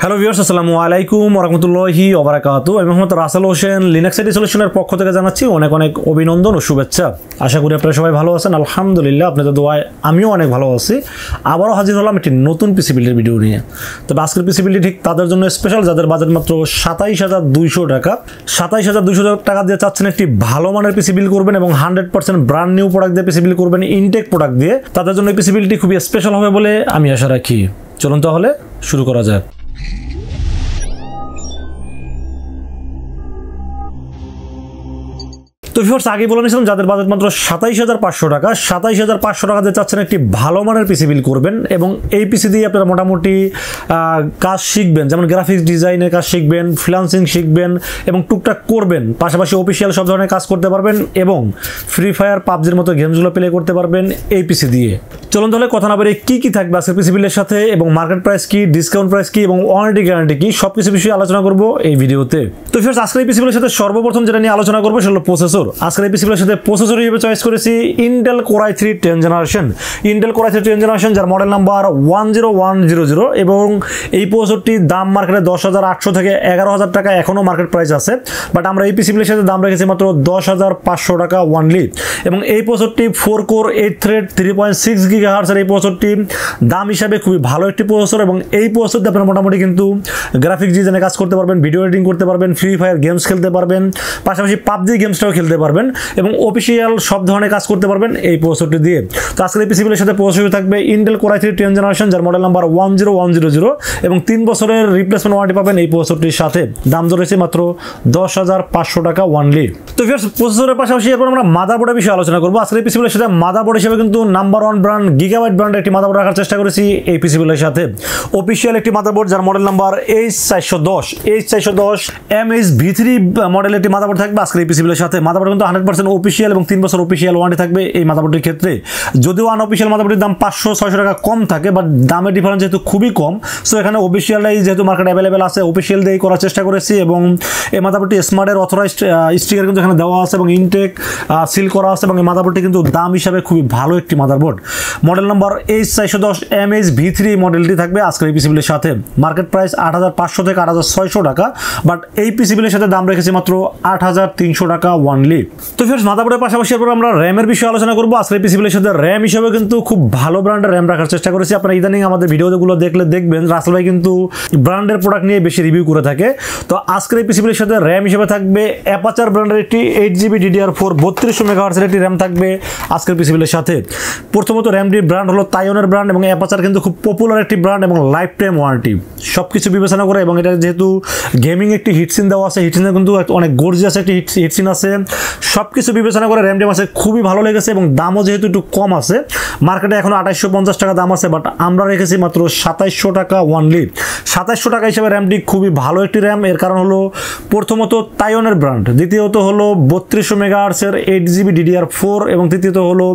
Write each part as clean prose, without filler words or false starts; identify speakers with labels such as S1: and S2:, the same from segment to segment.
S1: Hello viewers, আসসালামু আলাইকুম ওয়া রাহমাতুল্লাহি ওয়া বারাকাতুহু। আমি মোহাম্মদ রাসেল হোসেন লিনাক্স আইটি সলিউশনের পক্ষ থেকে জানাচ্ছি অনেক অনেক অভিনন্দন ও শুভেচ্ছা। আশা করি আপনারা সবাই ভালো আছেন। আলহামদুলিল্লাহ, আপনাদের দোয়ায় আমিও অনেক ভালো আছি। আবারও হাজির হলাম একটি নতুন পিসি বিল্ডের ভিডিও নিয়ে। তবে আজকের পিসি বিল্ডটি ঠিক তাদের জন্য স্পেশাল যাদের বাজেট মাত্র ২৭,২০০ টাকা। ২৭,২০০ টাকা দিয়ে চাচ্ছেন একটি ভালো মানের পিসি বিল্ড করবেন এবং 100% ব্র্যান্ড নিউ প্রোডাক্ট দিয়ে পিসি বিল্ড করবেন, ইনটেক প্রোডাক্ট দিয়ে। তাদের জন্য এই পিসি বিল্ডটি খুবই স্পেশাল হবে বলে আমি আশা রাখি। চলুন তাহলে শুরু করা যাক। তো ভিউয়ার্স, আগে বলে নিয়েছিলাম যাদের বাজেট মাত্র ২৭,৫০০ টাকা, ২৭,৫০০ টাকা দিয়ে চাচ্ছেন একটি ভালো মানের পিসি বিল্ড করবেন এবং এই পিসি দিয়ে আপনারা মোটামুটি কাজ শিখবেন, যেমন গ্রাফিক্স ডিজাইনের কাজ শিখবেন, ফ্রিল্যান্সিং শিখবেন এবং টুকটাক করবেন, পাশাপাশি অফিসিয়াল সব ধরনের কাজ করতে পারবেন এবং ফ্রি ফায়ার, পাবজির মতো গেমসগুলো প্লে করতে পারবেন এই পিসি দিয়ে। চলুন তাহলে কথা না বেরিয়ে কী কী থাকবে আজকের পিসি বিল্ডের সাথে এবং মার্কেট প্রাইস কী, ডিসকাউন্ট প্রাইস কী এবং ওয়ারেন্টি গ্যারান্টি কী, সব কিছু বিষয়ে আলোচনা করবো এই ভিডিওতে। তো ভিউয়ার্স, আজকের এই পিসি বিল্ডের সাথে সর্বপ্রথম যেটা নিয়ে আলোচনা করবো সেটা হলো প্রসেসর। আজকের এই পিসিগুলোর সাথে প্রসেসর হিসেবে চয়েস করেছি Intel core i3 10th generation. Intel core i3 10th generation, যার মডেল নাম্বার 10100 এবং এই প্রসেসরটির দাম মার্কেটে 10,800 থেকে 11,000 টাকা এখনও মার্কেট প্রাইস আছে, বাট আমরা এই পিসিগুলোর সাথে দাম রেখেছি মাত্র 10,500 টাকা ওয়ানলি। এবং এই প্রসেসরটি 4 কোর 8 থ্রেড 3.6 GHz এই প্রসেসরটি দাম হিসাবে খুবই ভালো একটি প্রসেসর এবং এই প্রসেসরটি আপনারা মোটামুটি কিন্তু গ্রাফিক্স ডিজাইনে কাজ করতে পারবেন, ভিডিও এডিটিং করতে পারবেন, ফ্রি ফায়ার গেমস খেলতে পারবেন, পাশাপাশি পাবজি গেমসটাও খেলতে পারবেন এবং অফিসিয়াল সব ধরনের কাজ করতে পারবেন এই প্রসেসরটি দিয়ে। তো আজকের এই পিসিগুলোর সাথে প্রসেসর থাকবে Intel core i3 10th generation, যার মডেল নাম্বার 10100 এবং 3 বছরের রিপ্লেসমেন্ট ওয়ারেন্টি পাবেন এই প্রসেসরটির সাথে। দাম ধরেছে মাত্র 10,500 টাকা ওয়ানলি। তো ভিউয়ার্স, প্রসেসরের পাশাপাশি এরপর আমরা মাদারবোর্ডের বিষয়ে আলোচনা করবো। আজকের এই পিসিগুলোর সাথে মাদারবোর্ড হিসেবে কিন্তু নাম্বার 1 ব্র্যান্ড গিগাবাইট ব্র্যান্ডের একটি মাদারবোর্ড রাখার চেষ্টা করেছি এই পিসিগুলোর সাথে। অফিসিয়াল একটি মাদারবোর্ড, যার মডেল নাম্বার H410 MHV3 মডেলের একটি মাদারবোর্ড থাকবে আজকের এই পিসিগুলোর সাথে। মাদারবোর্ড কিন্তু 100% অফিসিয়াল এবং 3 বছর অফিসিয়াল ওয়ারেন্টি থাকবে এই মাদারবোর্ডের ক্ষেত্রে। যদিও আনঅফিসিয়াল মাদারবোর্ডের দাম 500-600 টাকা কম থাকে, বাট দামের ডিফারেন্স যেহেতু খুবই কম, সো এখানে অফিসিয়ালটাই যেহেতু মার্কেট অ্যাভেলেবেল আছে, অফিসিয়াল দিয়েই করার চেষ্টা করেছি। এবং এই মাদারবোর্ডটি স্মার্টের অথরাইজড স্টিকার কিন্তু এখানে দেওয়া আছে এবং ইনটেক সিল করা আছে এবং এই মাদারবোর্ডটি কিন্তু দাম হিসাবে খুবই ভালো একটি motherboard. Model number H410 MHV3 মডেলটি থাকবে আজকের এই পিসিবিলের সাথে। মার্কেট প্রাইস 8,500 থেকে 8,600 টাকা, বাট এই পিসিবিলের সাথে দাম রেখেছি মাত্র 8,300 টাকা ওয়ানলি। তো ফিরস মাদারবোর্ডের পাশাপাশি এরপর আমরা র্যামের বিষয়ে আলোচনা করবো। আজকের পিসিবিলের সাথে র্যাম হিসেবে কিন্তু খুব ভালো ব্র্যান্ডের র্যাম রাখার চেষ্টা করেছি। আপনারা ইদানিং আমাদের ভিডিওগুলো দেখলে দেখবেন রাসেল ভাই কিন্তু ব্র্যান্ডের প্রোডাক্ট নিয়ে বেশি রিভিউ করে থাকে। তো আজকের এই পিসিবিলের সাথে র্যাম হিসেবে থাকবে অ্যাপাচার ব্র্যান্ডের একটি 8GB DDR4 3200 MHz একটি র্যাম থাকবে আজকের পিসিবিলের সাথে। প্রথমত র্যামটির ব্র্যান্ড হলো তাইওয়ানের ব্র্যান্ড এবং অ্যাপাচার কিন্তু খুব পপুলার একটি ব্র্যান্ড এবং লাইফ টাইম ওয়ারেন্টি সব কিছু বিবেচনা করে। এবং এটা যেহেতু গেমিং একটি হিটসিন দেওয়া আছে, হিটসিনে কিন্তু অনেক গর্জিয়াস একটি হিটসিন আছে, সব কিছু বিবেচনা করে র্যামটি আছে খুবই ভালো লেগেছে এবং দামও যেহেতু একটু কম আছে, মার্কেটে এখন 2,850 টাকা দাম আছে, বাট আমরা রেখেছি মাত্র 2,700 টাকা ওয়ানলি। 2,700 টাকা হিসেবে র্যামটি খুবই ভালো একটি র্যাম। এর কারণ হলো প্রথমত তাইওয়ানের ব্র্যান্ড, দ্বিতীয়ত হলো 3200 MHz 8GB DDR4 এবং তৃতীয়ত হলো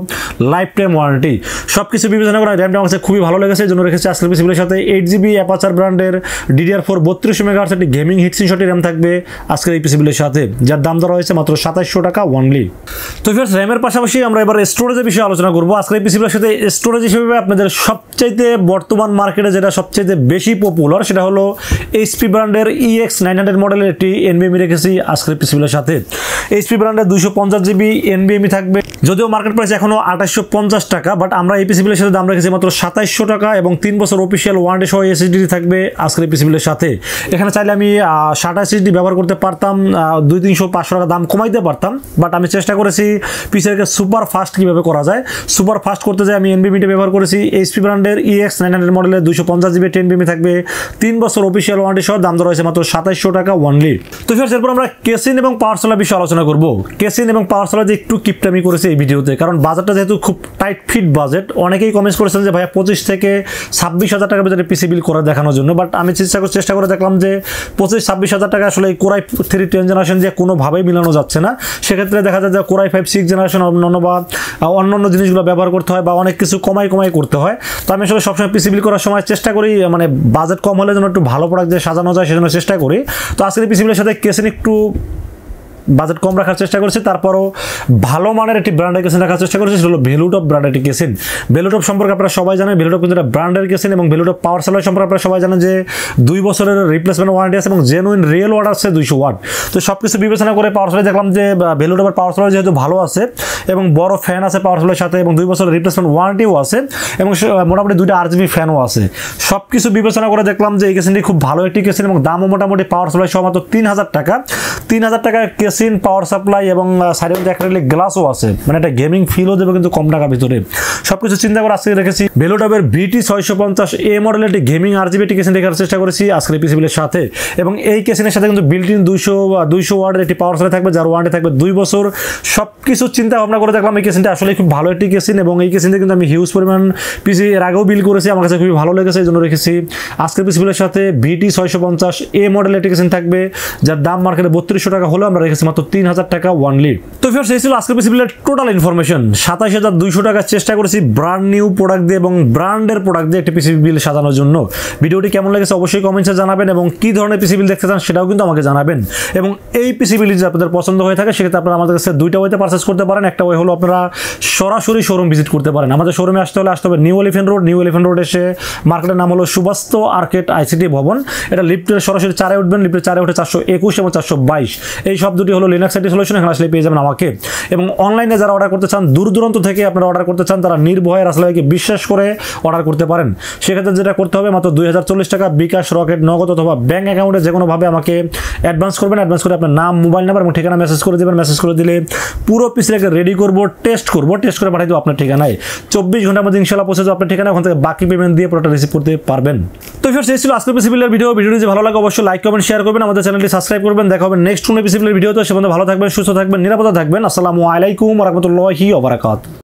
S1: লাইফ টাইম ওয়ারেন্টি। সব কিছু বিবেচনা করে র্যামটা আমার কাছে খুবই ভালো লেগেছে, এই জন্য রেখেছি আজকের পিসিবিলের সাথে 8GB অ্যাপাচার ব্র্যান্ডের DDR4 3200 MHz একটি গেমিং হিটসিন শটের র্যাম থাকবে আজকের এই পিসিবিলের সাথে, যার দাম ধরা হয়েছে মাত্র 2,700 টাকা ওয়ানলি। তো ফিরস র্যামের পাশাপাশি আমরা এবার স্টোরেজের বিষয়ে আলোচনা করবো। আজকের এই পিসিবিলের সাথে স্টোরেজ হিসেবে আপনাদের সবচাইতে বর্তমান মার্কেটে যেটা সবচাইতে বেশি পপুলার সেটা হলো HP ব্র্যান্ডের EX900 মডেলের একটি NVMe রেখেছি আজকের পিসিবিলের সাথে। HP ব্র্যান্ডের 250GB NVMe থাকবে, যদিও মার্কেট প্রাইস এখনো 2,850 টাকা, বাট আমরা এই পিসিবিলের সাথে দাম রেখেছি মাত্র 2,700 টাকা এবং 3 বছর অফিসিয়াল ওয়ারেন্টি সহ SSD থাকবে আজকের এই পিসিবিলের সাথে। এখানে চাইলে আমি SATA SSD ব্যবহার করতে পারতাম, 200-300-500 টাকা দাম কমাইতে পারতাম, বাট আমি চেষ্টা করেছি পিসিকে সুপার ফাস্ট কীভাবে করা যায়, সুপার ফাস্ট করতে যাই আমি NVMe ব্যবহার করেছি। HP ব্র্যান্ডের EX900 মডেলের 250GB NVMe থাকবে, 3 বছর অফিসিয়াল ওয়ারেন্টি সহ, দাম ধরা হয়েছে মাত্র 2,700 টাকা ওয়ানলি। তো ফির এরপর আমরা কেসিন এবং পাওয়ার সাপ্লাই বিষয়ে আলোচনা করবো। কেসিন এবং পাওয়ার সাপ্লাই যে একটু কিপটামি করেছে এই ভিডিওতে, কারণ বাজেটটা যেহেতু খুব টাইট ফিট বাজেট, অনেকেই কমেন্টস করেছেন যে ভাইয়া 25 থেকে 26,000 টাকার ভিতরে পিসি বিল করে দেখানোর জন্য, বাট আমি চেষ্টা করে দেখলাম যে 25-26,000 টাকা আসলে এই কোর i3 10th জেনারেশন যে কোনোভাবেই মিলানো যাচ্ছে না। সেক্ষেত্রে দেখা যায় যে কোর i5 6th জেনারেশন অন্যান্য জিনিসগুলো ব্যবহার করতে হয় বা অনেক কিছু কমাই করতে হয়। তো আমি আসলে সবসময় পিসি বিল করার সময় চেষ্টা করি মানে বাজেট কম হলে যেন একটু ভালো প্রোডাক্ট দিয়ে সাজানো যায়, সেজন্য চেষ্টা করি। তো আজকের পিসি বিলের সাথে কেসিন একটু বাজেট কম রাখার চেষ্টা করেছি, তারপরও ভালো মানের একটি ব্র্যান্ডের কেসিন রাখার চেষ্টা করেছি, সেটা হলো ভ্যালুটপ ব্র্যান্ডের একটি কেসিন। ভ্যালুটপ সম্পর্কে আপনারা সবাই জানেন, ভ্যালুটপ কিন্তু একটা ব্র্যান্ডের কেসিন এবং ভ্যালুটপ পাওয়ার সাপ্লাই সম্পর্কে আপনারা সবাই জানেন যে 2 বছরের রিপ্লেসমেন্ট ওয়ারেন্টি আছে এবং জেনুইন রিয়েল ওয়াট আছে 200 ওয়াট। তো সব কিছু বিবেচনা করে পাওয়ার সাপ্লাই দেখলাম যে ভ্যালুটপের পাওয়ার সাপ্লাই যেহেতু ভালো আছে এবং বড় ফ্যান আছে পাওয়ার সাপ্লাইয়ের সাথে এবং 2 বছরের রিপ্লেসমেন্ট ওয়ারেন্টিও আছে এবং মোটামুটি 2টা RGB ফ্যানও আছে। সব কিছু বিবেচনা করে দেখলাম যে এই কেসিনটি খুব ভালো একটি কেসিন এবং দামও মোটামুটি পাওয়ার সাপ্লাই সহ মাত্র 3000 টাকা। 3000 টাকার কেসিন, পাওয়ার সাপ্লাই এবং সাইডে মধ্যে অ্যাক্রিলিক গ্লাসও আছে, মানে একটা গেমিং ফিলও দেবে কিন্তু কম টাকার ভিতরে। সবকিছু চিন্তা করে আজকে রেখেছি ভ্যালুটপের VT650A মডেলের একটি গেমিং RGB কেসিন দেখার চেষ্টা করেছি আজকের এই পিসি বিলের সাথে। এবং এই কেসিনের সাথে কিন্তু বিল্ট ইন 200 ওয়াটের একটি পাওয়ার সাপ্লাই থাকবে, যার ওয়ারেন্টি থাকবে 2 বছর। সব কিছু চিন্তা ভাবনা করে দেখলাম এই কেসিনটা আসলে খুব ভালো একটি কেসিন এবং এই কেসিনটা কিন্তু আমি হিউজ পরিমাণ পিসি এর আগেও বিল করেছি, আমার কাছে খুবই ভালো লেগেছে, এই জন্য রেখেছি। আজকের পিসি বিলের সাথে VT650A মডেলের একটি কেসিন থাকবে, যার দাম মার্কেটে 3200 টাকা হলো, আমরা রেখেছি মাত্র 3000 টাকা ওয়ানলি। তো ফিয়ার্স, এই ছিল আজকের পিসি বিলের টোটাল ইনফরমেশন। 27200 টাকা চেষ্টা করেছি ব্র্যান্ড নিউ প্রোডাক্ট দিয়ে এবং ব্র্যান্ডের প্রোডাক্ট দিয়ে একটি পিসি বিল সাজানোর জন্য। ভিডিওটি কেমন লেগেছে অবশ্যই কমেন্টসে জানাবেন এবং কি ধরনের পিসি বিল দেখতে চান সেটাও কিন্তু আমাকে জানাবেন। এবং এই পিসি বিল যদি আপনাদের পছন্দ হয়ে থাকে সেক্ষেত্রে আপনারা আমাদের কাছে 2টা ওয়েতে পারচেস করতে পারেন। একটা ওয়ে হলো আপনারা সরাসরি শোরুম ভিজিট করতে পারেন। আমাদের শোরুমে আসতে হবে নিউ এলিফ্যান্ট রোড এসে মার্কেটের নাম হলো সুবাস্তু আর্কেড ICT ভবন। এটা লিফটের সরাসরি 4-এ উঠবেন, লিফটের 4-এ উঠে 421 এবং 422 এই সব দুটি হলো লিনাক্স আইটি সলিউশন, এখানে আসলে পেয়ে যাবেন আমাকে। এবং অনলাইনে যারা অর্ডার করতে চান, দূর দূরান্ত থেকে আপনারা অর্ডার করতে চান, তারা নির্ভয়ে রাসেলভাইকে বিশ্বাস করে অর্ডার করতে পারেন। সেক্ষেত্রে যেটা করতে হবে মাত্র 2040 টাকা বিকাশ, রকেট, নগদ অথবা ব্যাংক অ্যাকাউন্টে যে কোনোভাবে আমাকে অ্যাডভান্স করবেন। অ্যাডভান্স করে আপনার নাম, মোবাইল নাম্বার এবং ঠিকানা মেসেজ করে দেবেন। মেসেজ করে দিলে পুরো পিসিটাকে রেডি করবো, টেস্ট করে পাঠিয়ে দেবো আপনার ঠিকানায়। 24 ঘন্টার মধ্যে ইনশাআল্লাহ পৌঁছে যাবে আপনার ঠিকানা, ওখান থেকে বাকি পেমেন্ট দিয়ে পুরোটা রিসিভ করতে পারবেন। তো ফিয়ার্স, এই ছিল আজকের পিসি বিলের ভিডিও। ভিডিওটি যদি ভালো লাগে অবশ্যই লাইক, কমেন্ট, শেয়ার করবেন, আমাদের চ্যানেলটি সাবস্ক্রাইব করবেন। দেখা হবে নেক্সট কোনো পিসি বিলের ভিডিওতে। সে পর্যন্ত ভালো থাকবেন, সুস্থ থাকবেন, নিরাপদে থাকবেন। আসসালামু আলাইকুম ওয়া রাহমাতুল্লাহি ওয়া বারাকাতুহু।